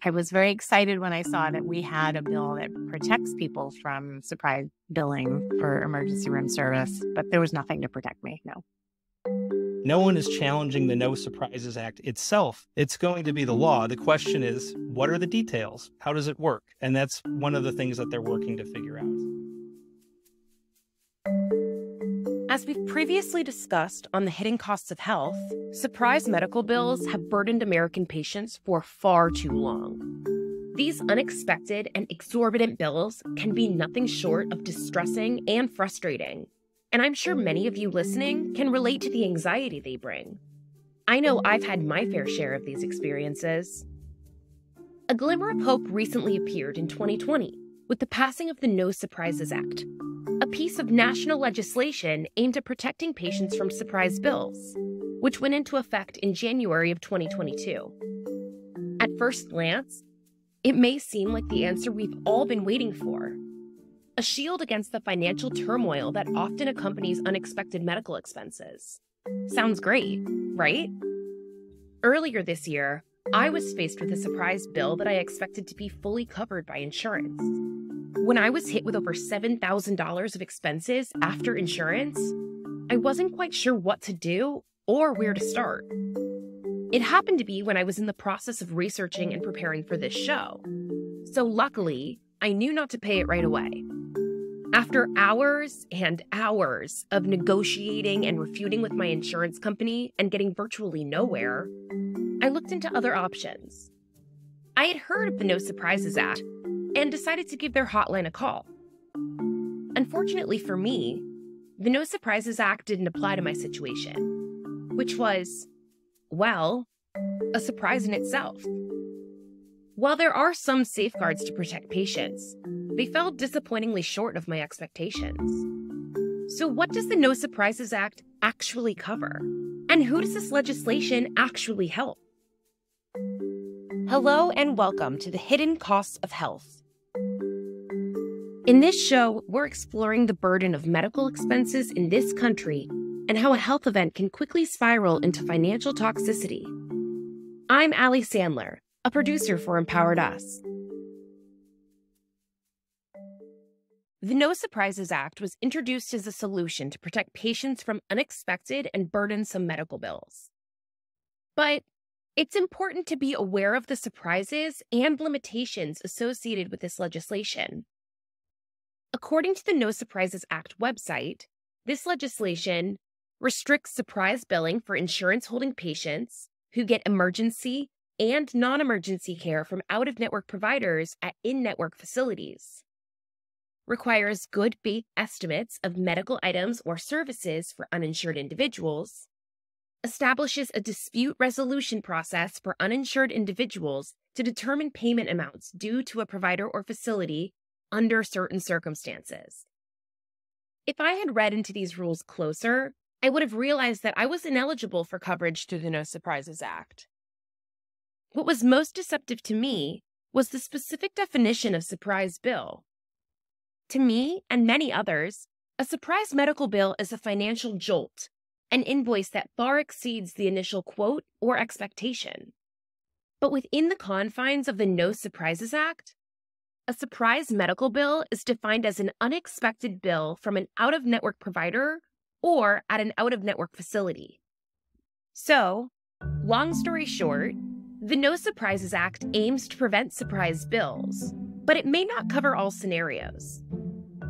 I was very excited when I saw that we had a bill that protects people from surprise billing for emergency room service, but there was nothing to protect me, no. No one is challenging the No Surprises Act itself. It's going to be the law. The question is, what are the details? How does it work? And that's one of the things that they're working to figure out. As we've previously discussed on the Hidden Costs of Health, surprise medical bills have burdened American patients for far too long. These unexpected and exorbitant bills can be nothing short of distressing and frustrating. And I'm sure many of you listening can relate to the anxiety they bring. I know I've had my fair share of these experiences. A glimmer of hope recently appeared in 2020 with the passing of the No Surprises Act, a piece of national legislation aimed at protecting patients from surprise bills, which went into effect in January of 2022. At first glance, it may seem like the answer we've all been waiting for. A shield against the financial turmoil that often accompanies unexpected medical expenses. Sounds great, right? Earlier this year, I was faced with a surprise bill that I expected to be fully covered by insurance. When I was hit with over $7,000 of expenses after insurance, I wasn't quite sure what to do or where to start. It happened to be when I was in the process of researching and preparing for this show. So luckily, I knew not to pay it right away. After hours and hours of negotiating and refuting with my insurance company and getting virtually nowhere, I looked into other options. I had heard of the No Surprises Act and decided to give their hotline a call. Unfortunately for me, the No Surprises Act didn't apply to my situation, which was, well, a surprise in itself. While there are some safeguards to protect patients, they fell disappointingly short of my expectations. So what does the No Surprises Act actually cover? And who does this legislation actually help? Hello and welcome to the Hidden Costs of Health. In this show, we're exploring the burden of medical expenses in this country and how a health event can quickly spiral into financial toxicity. I'm Allie Sandler, a producer for Empowered Us. The No Surprises Act was introduced as a solution to protect patients from unexpected and burdensome medical bills. But it's important to be aware of the surprises and limitations associated with this legislation. According to the No Surprises Act website, this legislation restricts surprise billing for insurance-holding patients who get emergency and non-emergency care from out-of-network providers at in-network facilities, requires good faith estimates of medical items or services for uninsured individuals, establishes a dispute resolution process for uninsured individuals to determine payment amounts due to a provider or facility under certain circumstances. If I had read into these rules closer, I would have realized that I was ineligible for coverage through the No Surprises Act. What was most deceptive to me was the specific definition of surprise bill. To me, and many others, a surprise medical bill is a financial jolt, an invoice that far exceeds the initial quote or expectation. But within the confines of the No Surprises Act, a surprise medical bill is defined as an unexpected bill from an out-of-network provider or at an out-of-network facility. So, long story short, the No Surprises Act aims to prevent surprise bills, but it may not cover all scenarios.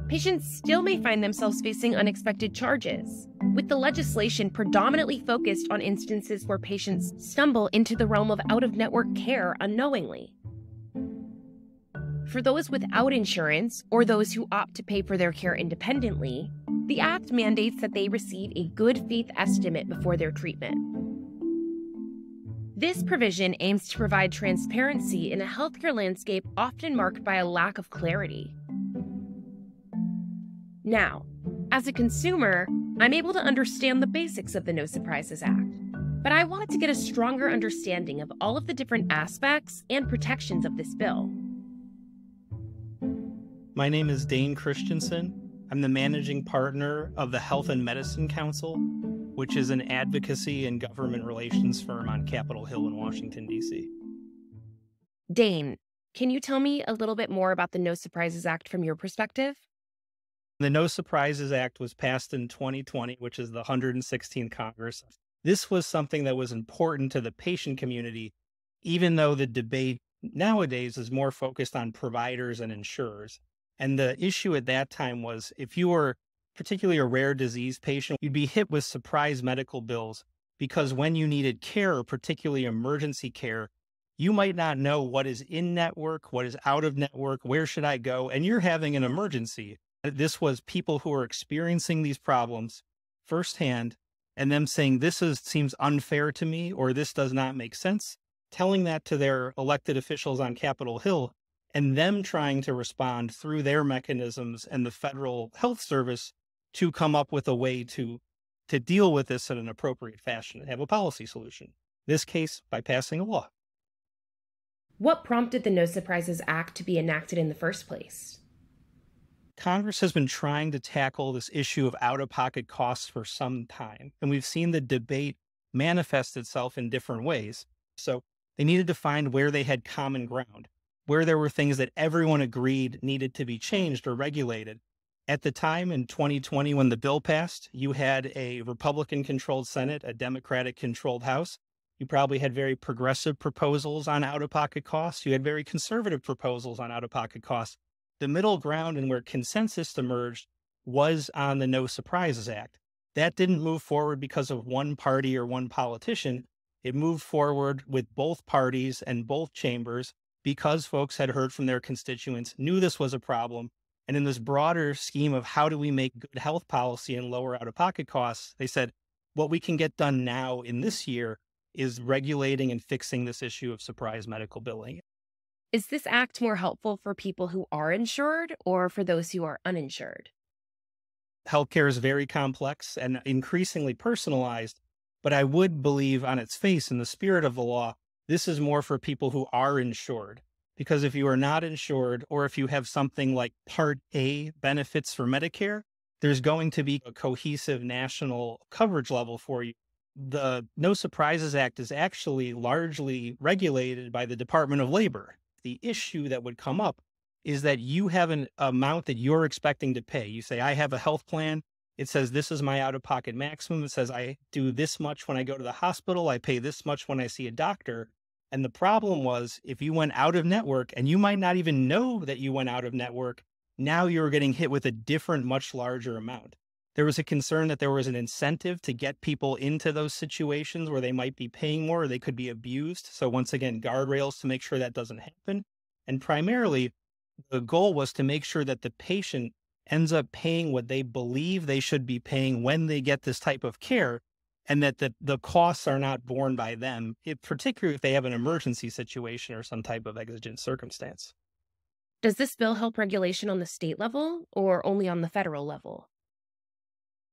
Patients still may find themselves facing unexpected charges, with the legislation predominantly focused on instances where patients stumble into the realm of out-of-network care unknowingly. For those without insurance or those who opt to pay for their care independently, the Act mandates that they receive a good faith estimate before their treatment. This provision aims to provide transparency in a healthcare landscape often marked by a lack of clarity. Now, as a consumer, I'm able to understand the basics of the No Surprises Act, but I wanted to get a stronger understanding of all of the different aspects and protections of this bill. My name is Dane Christensen. I'm the managing partner of the Health and Medicine Council, which is an advocacy and government relations firm on Capitol Hill in Washington, D.C. Dane, can you tell me a little bit more about the No Surprises Act from your perspective? The No Surprises Act was passed in 2020, which is the 116th Congress. This was something that was important to the patient community, even though the debate nowadays is more focused on providers and insurers. And the issue at that time was if you were particularly a rare disease patient, you'd be hit with surprise medical bills because when you needed care, particularly emergency care, you might not know what is in network, what is out of network, where should I go, and you're having an emergency. This was people who are experiencing these problems firsthand and them saying, seems unfair to me, or this does not make sense, telling that to their elected officials on Capitol Hill, and them trying to respond through their mechanisms and the federal health service to come up with a way to deal with this in an appropriate fashion and have a policy solution. This case, by passing a law. What prompted the No Surprises Act to be enacted in the first place? Congress has been trying to tackle this issue of out-of-pocket costs for some time, and we've seen the debate manifest itself in different ways. So they needed to find where they had common ground, where there were things that everyone agreed needed to be changed or regulated. At the time in 2020, when the bill passed, you had a Republican-controlled Senate, a Democratic-controlled House. You probably had very progressive proposals on out-of-pocket costs. You had very conservative proposals on out-of-pocket costs. The middle ground and where consensus emerged was on the No Surprises Act. That didn't move forward because of one party or one politician. It moved forward with both parties and both chambers because folks had heard from their constituents, knew this was a problem. And in this broader scheme of how do we make good health policy and lower out-of-pocket costs, they said, what we can get done now in this year is regulating and fixing this issue of surprise medical billing. Is this act more helpful for people who are insured or for those who are uninsured? Healthcare is very complex and increasingly personalized, but I would believe on its face, in the spirit of the law, this is more for people who are insured. Because if you are not insured, or if you have something like Part A benefits for Medicare, there's going to be a cohesive national coverage level for you. The No Surprises Act is actually largely regulated by the Department of Labor. The issue that would come up is that you have an amount that you're expecting to pay. You say, I have a health plan. It says, this is my out-of-pocket maximum. It says, I do this much when I go to the hospital. I pay this much when I see a doctor. And the problem was, if you went out of network, and you might not even know that you went out of network, now you're getting hit with a different, much larger amount. There was a concern that there was an incentive to get people into those situations where they might be paying more or they could be abused. So once again, guardrails to make sure that doesn't happen. And primarily, the goal was to make sure that the patient ends up paying what they believe they should be paying when they get this type of care, and that the costs are not borne by them, particularly if they have an emergency situation or some type of exigent circumstance. Does this bill help regulation on the state level or only on the federal level?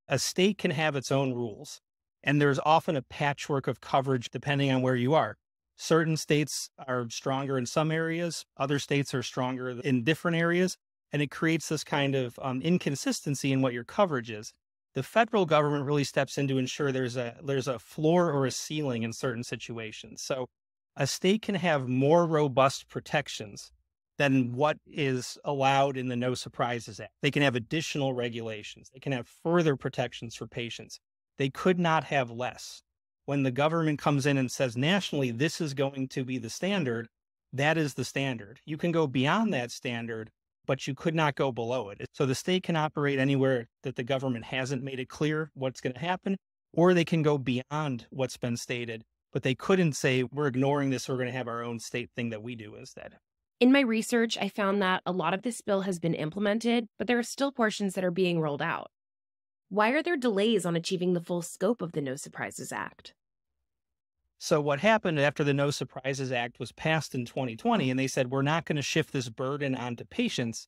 A state can have its own rules, and there's often a patchwork of coverage depending on where you are. Certain states are stronger in some areas, other states are stronger in different areas, and it creates this kind of inconsistency in what your coverage is. The federal government really steps in to ensure there's a floor or a ceiling in certain situations. So a state can have more robust protections than what is allowed in the No Surprises Act. They can have additional regulations. They can have further protections for patients. They could not have less. When the government comes in and says nationally, this is going to be the standard, that is the standard. You can go beyond that standard, but you could not go below it. So the state can operate anywhere that the government hasn't made it clear what's going to happen, or they can go beyond what's been stated, but they couldn't say, we're ignoring this, we're going to have our own state thing that we do instead. In my research, I found that a lot of this bill has been implemented, but there are still portions that are being rolled out. Why are there delays on achieving the full scope of the No Surprises Act? So what happened after the No Surprises Act was passed in 2020, and they said, we're not going to shift this burden onto patients,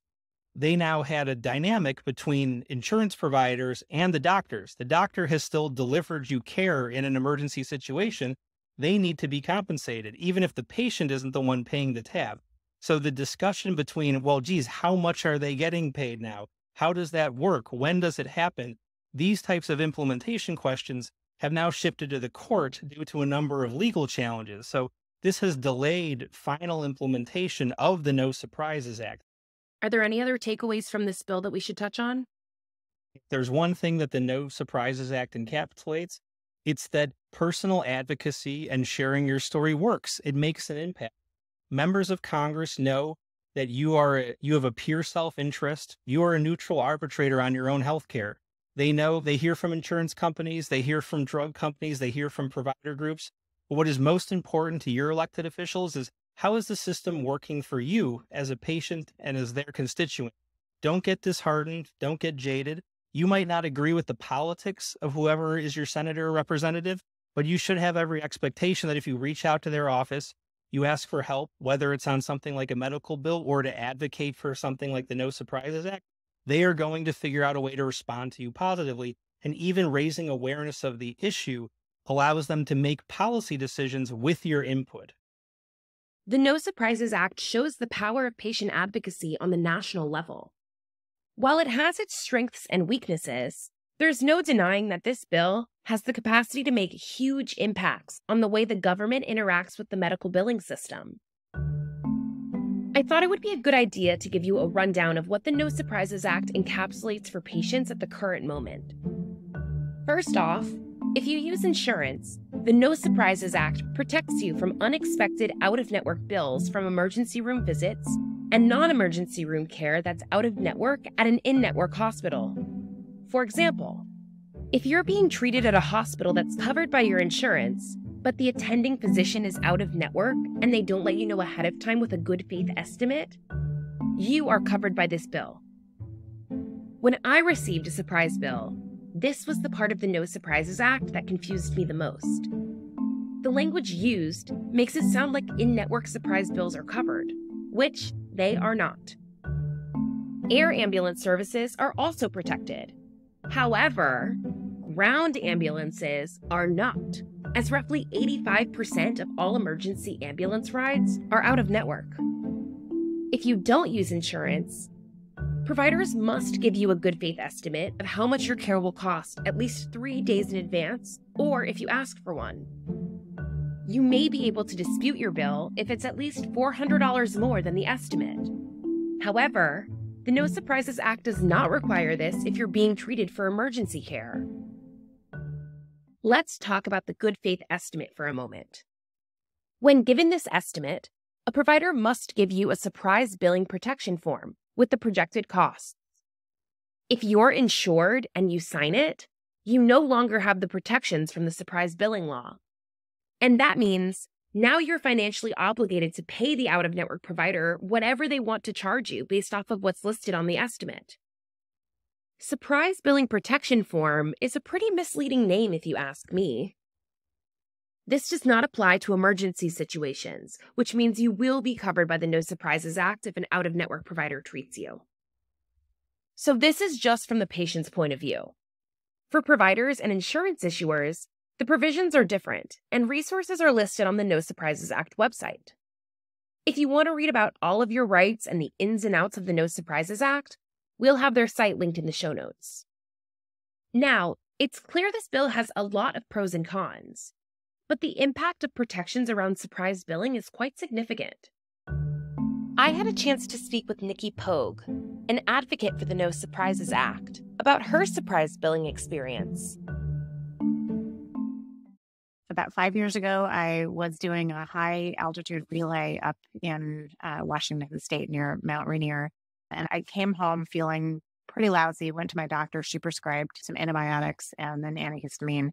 they now had a dynamic between insurance providers and the doctors. The doctor has still delivered you care in an emergency situation. They need to be compensated, even if the patient isn't the one paying the tab. So the discussion between, well, geez, how much are they getting paid now? How does that work? When does it happen? These types of implementation questions have now shifted to the court due to a number of legal challenges. So This has delayed final implementation of the No Surprises Act. Are there any other takeaways from this bill that we should touch on? There's one thing that the No Surprises Act encapsulates. It's that personal advocacy and sharing your story works. It makes an impact. Members of Congress know that you have a pure self-interest. You are a neutral arbitrator on your own health care. They know, they hear from insurance companies, they hear from drug companies, they hear from provider groups. But what is most important to your elected officials is, how is the system working for you as a patient and as their constituent? Don't get disheartened. Don't get jaded. You might not agree with the politics of whoever is your senator or representative, but you should have every expectation that if you reach out to their office, you ask for help, whether it's on something like a medical bill or to advocate for something like the No Surprises Act, they are going to figure out a way to respond to you positively. And even raising awareness of the issue allows them to make policy decisions with your input. The No Surprises Act shows the power of patient advocacy on the national level. While it has its strengths and weaknesses, there's no denying that this bill has the capacity to make huge impacts on the way the government interacts with the medical billing system. I thought it would be a good idea to give you a rundown of what the No Surprises Act encapsulates for patients at the current moment. First off, if you use insurance, the No Surprises Act protects you from unexpected out-of-network bills from emergency room visits and non-emergency room care that's out-of-network at an in-network hospital. For example, if you're being treated at a hospital that's covered by your insurance, but the attending physician is out-of-network and they don't let you know ahead of time with a good faith estimate, you are covered by this bill. When I received a surprise bill, this was the part of the No Surprises Act that confused me the most. The language used makes it sound like in-network surprise bills are covered, which they are not. Air ambulance services are also protected. However, ground ambulances are not, as roughly 85% of all emergency ambulance rides are out of network. If you don't use insurance, providers must give you a good faith estimate of how much your care will cost at least 3 days in advance, or if you ask for one. You may be able to dispute your bill if it's at least $400 more than the estimate. However, the No Surprises Act does not require this if you're being treated for emergency care. Let's talk about the good faith estimate for a moment. When given this estimate, a provider must give you a surprise billing protection form with the projected costs. If you're insured and you sign it, you no longer have the protections from the surprise billing law. And that means now you're financially obligated to pay the out-of-network provider whatever they want to charge you based off of what's listed on the estimate. Surprise billing protection form is a pretty misleading name if you ask me. This does not apply to emergency situations, which means you will be covered by the No Surprises Act if an out-of-network provider treats you. So this is just from the patient's point of view. For providers and insurance issuers, the provisions are different, and resources are listed on the No Surprises Act website. If you want to read about all of your rights and the ins and outs of the No Surprises Act, we'll have their site linked in the show notes. Now, it's clear this bill has a lot of pros and cons, but the impact of protections around surprise billing is quite significant. I had a chance to speak with Nikki Pogue, an advocate for the No Surprises Act, about her surprise billing experience. About 5 years ago, I was doing a high altitude relay up in Washington State near Mount Rainier. And I came home feeling pretty lousy, went to my doctor. She prescribed some antibiotics and then antihistamine.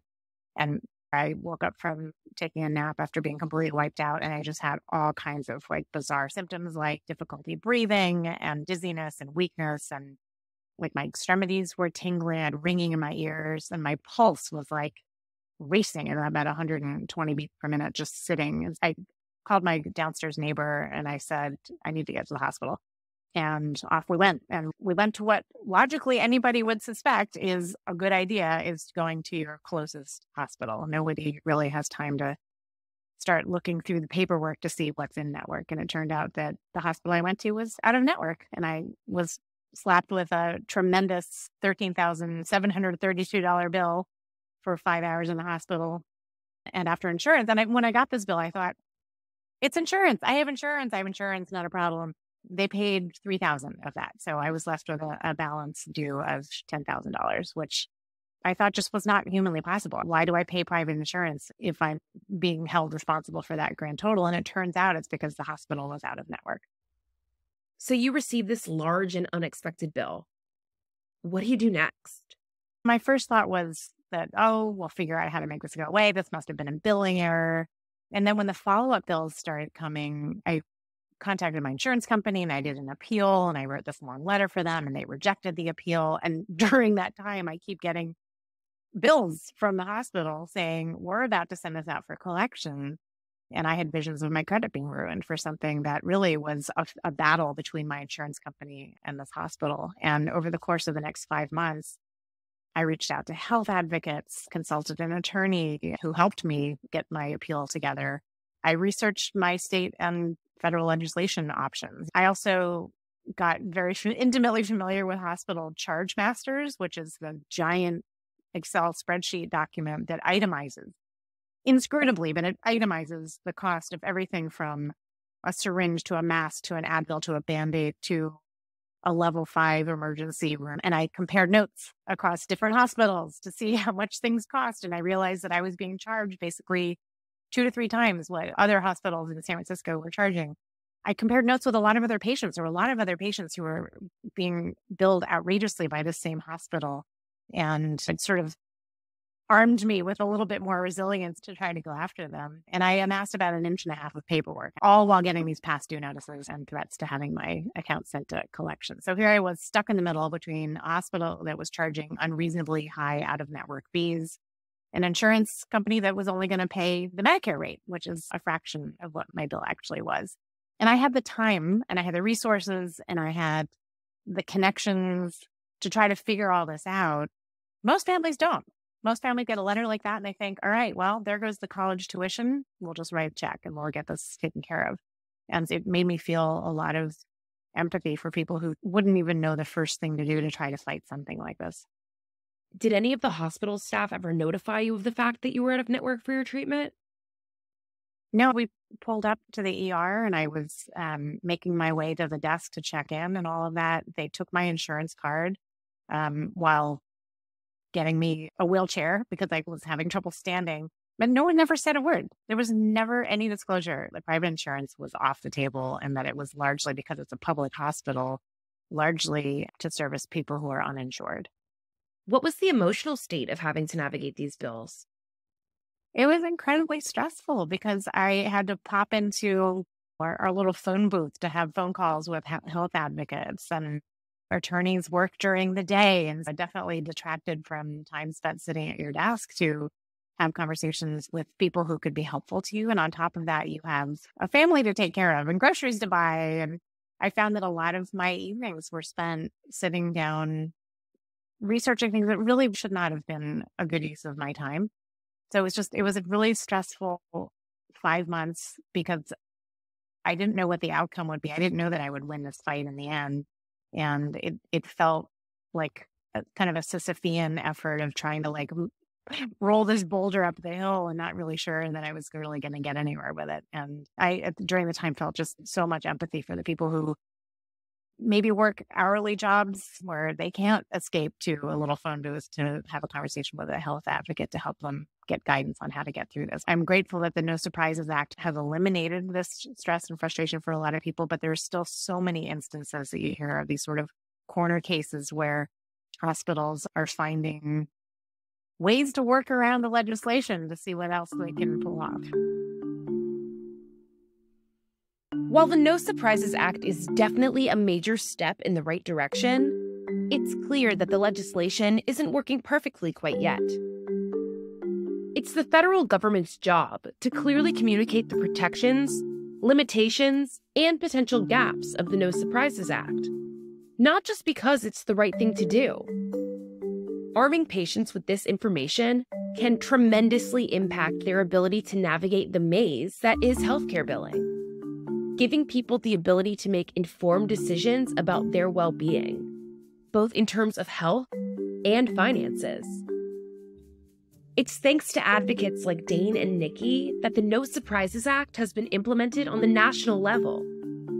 And I woke up from taking a nap after being completely wiped out. And I just had all kinds of like bizarre symptoms like difficulty breathing and dizziness and weakness. And like my extremities were tingling, I had ringing in my ears. And my pulse was like racing at about 120 beats per minute, just sitting. I called my downstairs neighbor and I said, I need to get to the hospital. And off we went. And we went to what logically anybody would suspect is a good idea, is going to your closest hospital. Nobody really has time to start looking through the paperwork to see what's in network. And it turned out that the hospital I went to was out of network. And I was slapped with a tremendous $13,732 bill for 5 hours in the hospital and after insurance. And when I got this bill, I thought, It's insurance. I have insurance. I have insurance. Not a problem. They paid $3,000 of that. So I was left with a balance due of $10,000, which I thought just was not humanly possible. Why do I pay private insurance if I'm being held responsible for that grand total? And it turns out it's because the hospital was out of network. So you received this large and unexpected bill. What do you do next? My first thought was that, we'll figure out how to make this go away. This must have been a billing error. And then when the follow-up bills started coming, I contacted my insurance company and I did an appeal and I wrote this long letter for them and they rejected the appeal. And during that time, I keep getting bills from the hospital saying, we're about to send this out for collection. And I had visions of my credit being ruined for something that really was a battle between my insurance company and this hospital. And over the course of the next 5 months, I reached out to health advocates, consulted an attorney who helped me get my appeal together. I researched my state and federal legislation options. I also got very intimately familiar with hospital charge masters, which is the giant Excel spreadsheet document that itemizes inscrutably, but it itemizes the cost of everything from a syringe to a mask to an Advil to a Band-Aid to a level 5 emergency room. And I compared notes across different hospitals to see how much things cost. And I realized that I was being charged basically 2 to 3 times what other hospitals in San Francisco were charging. I compared notes with a lot of other patients. There were a lot of other patients who were being billed outrageously by the same hospital. And it sort of armed me with a little bit more resilience to try to go after them. And I amassed about 1.5 inches of paperwork, all while getting these past due notices and threats to having my account sent to collection. So here I was stuck in the middle between a hospital that was charging unreasonably high out-of-network fees, an insurance company that was only going to pay the Medicare rate, which is a fraction of what my bill actually was. And I had the time and I had the resources and I had the connections to try to figure all this out. Most families don't. Most families get a letter like that and they think, all right, well, there goes the college tuition. We'll just write a check and we'll get this taken care of. And it made me feel a lot of empathy for people who wouldn't even know the first thing to do to try to fight something like this. Did any of the hospital staff ever notify you of the fact that you were out of network for your treatment? No, we pulled up to the ER and I was making my way to the desk to check in and all of that. They took my insurance card while getting me a wheelchair because I was having trouble standing. But no one ever said a word. There was never any disclosure that private insurance was off the table and that it was largely because it's a public hospital, largely to service people who are uninsured. What was the emotional state of having to navigate these bills? It was incredibly stressful because I had to pop into our little phone booth to have phone calls with health advocates, and attorneys work during the day, and definitely detracted from time spent sitting at your desk to have conversations with people who could be helpful to you. And on top of that, you have a family to take care of and groceries to buy. And I found that a lot of my evenings were spent sitting down researching things that really should not have been a good use of my time. So it was a really stressful 5 months because I didn't know what the outcome would be. I didn't know that I would win this fight in the end. And it felt like kind of a Sisyphean effort of trying to roll this boulder up the hill and not really sure that I was really going to get anywhere with it. And I, during the time, felt just so much empathy for the people who maybe work hourly jobs where they can't escape to a little phone booth to have a conversation with a health advocate to help them get guidance on how to get through this. I'm grateful that the No Surprises Act has eliminated this stress and frustration for a lot of people, but there's still so many instances that you hear of these sort of corner cases where hospitals are finding ways to work around the legislation to see what else they can pull off. While the No Surprises Act is definitely a major step in the right direction, it's clear that the legislation isn't working perfectly quite yet. It's the federal government's job to clearly communicate the protections, limitations, and potential gaps of the No Surprises Act, not just because it's the right thing to do. Arming patients with this information can tremendously impact their ability to navigate the maze that is healthcare billing, giving people the ability to make informed decisions about their well-being, both in terms of health and finances. It's thanks to advocates like Dane and Nikki that the No Surprises Act has been implemented on the national level,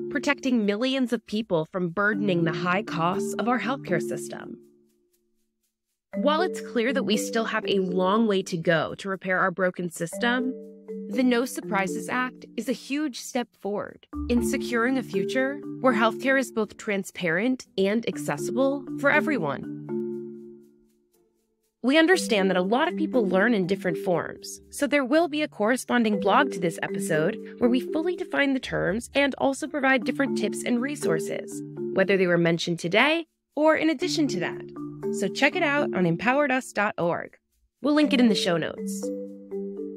protecting millions of people from burdening the high costs of our healthcare system. While it's clear that we still have a long way to go to repair our broken system, the No Surprises Act is a huge step forward in securing a future where healthcare is both transparent and accessible for everyone. We understand that a lot of people learn in different forms, so there will be a corresponding blog to this episode where we fully define the terms and also provide different tips and resources, whether they were mentioned today or in addition to that. So check it out on empoweredus.org. We'll link it in the show notes.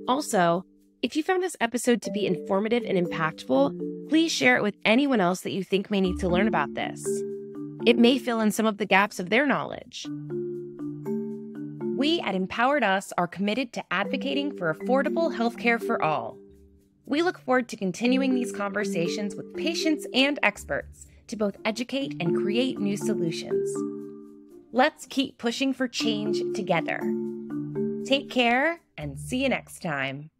Also, if you found this episode to be informative and impactful, please share it with anyone else that you think may need to learn about this. It may fill in some of the gaps of their knowledge. We at Empowered Us are committed to advocating for affordable healthcare for all. We look forward to continuing these conversations with patients and experts to both educate and create new solutions. Let's keep pushing for change together. Take care and see you next time.